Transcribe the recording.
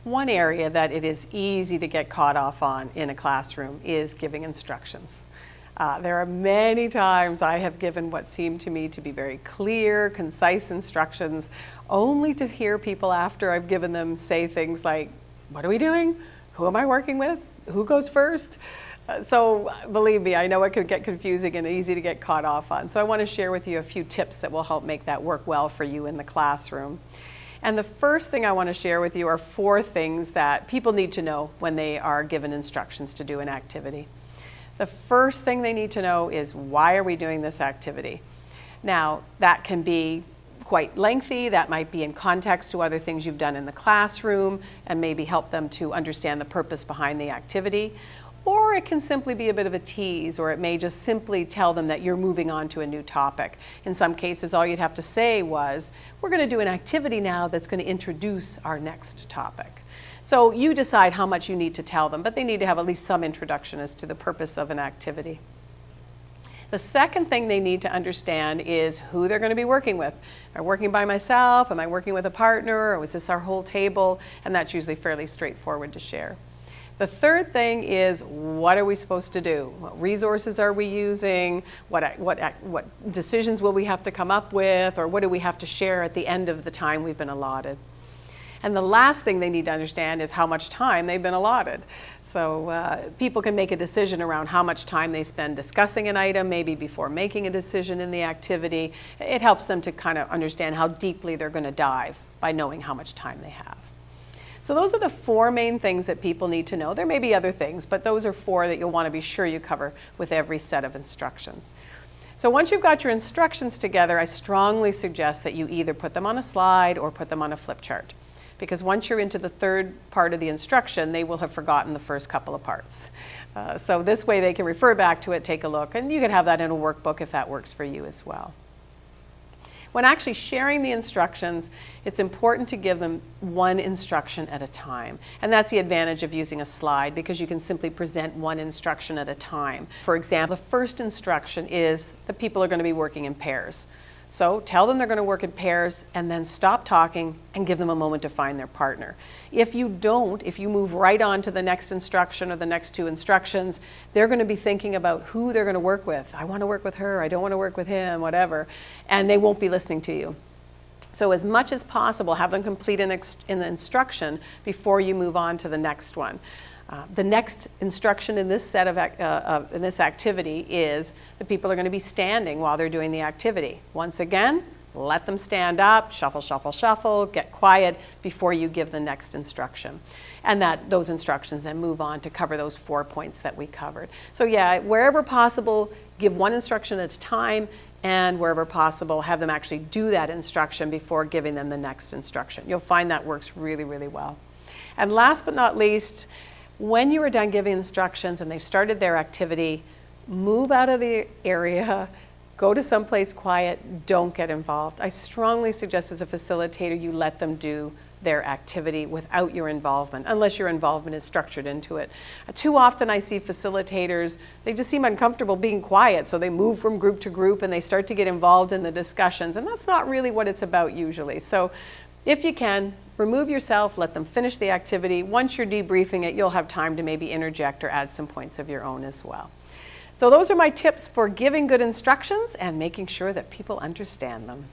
One area that it is easy to get caught off on in a classroom is giving instructions. There are many times I have given what seemed to me to be very clear, concise instructions, only to hear people after I've given them say things like, "What are we doing? Who am I working with? Who goes first?" So believe me, I know it can get confusing and easy to get caught off on. So I want to share with you a few tips that will help make that work well for you in the classroom. And the first thing I want to share with you are 4 things that people need to know when they are given instructions to do an activity. The first thing they need to know is, why are we doing this activity? Now, that can be quite lengthy. That might be in context to other things you've done in the classroom and maybe help them to understand the purpose behind the activity. Or it can simply be a bit of a tease, or it may just simply tell them that you're moving on to a new topic. In some cases, all you'd have to say was, we're going to do an activity now that's going to introduce our next topic. So you decide how much you need to tell them, but they need to have at least some introduction as to the purpose of an activity. The second thing they need to understand is who they're going to be working with. Am I working by myself? Am I working with a partner? Or was this our whole table? And that's usually fairly straightforward to share. The third thing is, what are we supposed to do? What resources are we using? What decisions will we have to come up with? Or what do we have to share at the end of the time we've been allotted? And the last thing they need to understand is how much time they've been allotted. So people can make a decision around how much time they spend discussing an item, maybe before making a decision in the activity. It helps them to kind of understand how deeply they're going to dive by knowing how much time they have. So those are the 4 main things that people need to know. There may be other things, but those are 4 that you'll want to be sure you cover with every set of instructions. So once you've got your instructions together, I strongly suggest that you either put them on a slide or put them on a flip chart. Because once you're into the 3rd part of the instruction, they will have forgotten the first couple of parts. So this way they can refer back to it, take a look, and you can have that in a workbook if that works for you as well. When actually sharing the instructions, it's important to give them one instruction at a time. And that's the advantage of using a slide, because you can simply present one instruction at a time. For example, the first instruction is that people are going to be working in pairs. So tell them they're going to work in pairs and then stop talking and give them a moment to find their partner. If you don't, if you move right on to the next instruction or the next 2 instructions, they're going to be thinking about who they're going to work with. I want to work with her, I don't want to work with him, whatever. And they won't be listening to you. So as much as possible, have them complete an instruction before you move on to the next one. The next instruction in this set of in this activity is that people are going to be standing while they're doing the activity. Once again, let them stand up, shuffle, shuffle, shuffle, get quiet before you give the next instruction. And those instructions then move on to cover those 4 points that we covered. So yeah, wherever possible, give one instruction at a time, and wherever possible, have them actually do that instruction before giving them the next instruction. You'll find that works really, really well. And last but not least, when you are done giving instructions and they've started their activity, move out of the area, go to someplace quiet, don't get involved. I strongly suggest as a facilitator you let them do their activity without your involvement, unless your involvement is structured into it. Too often I see facilitators, they just seem uncomfortable being quiet, so they move from group to group and they start to get involved in the discussions, and that's not really what it's about usually. So if you can, remove yourself, let them finish the activity. Once you're debriefing it, you'll have time to maybe interject or add some points of your own as well. So those are my tips for giving good instructions and making sure that people understand them.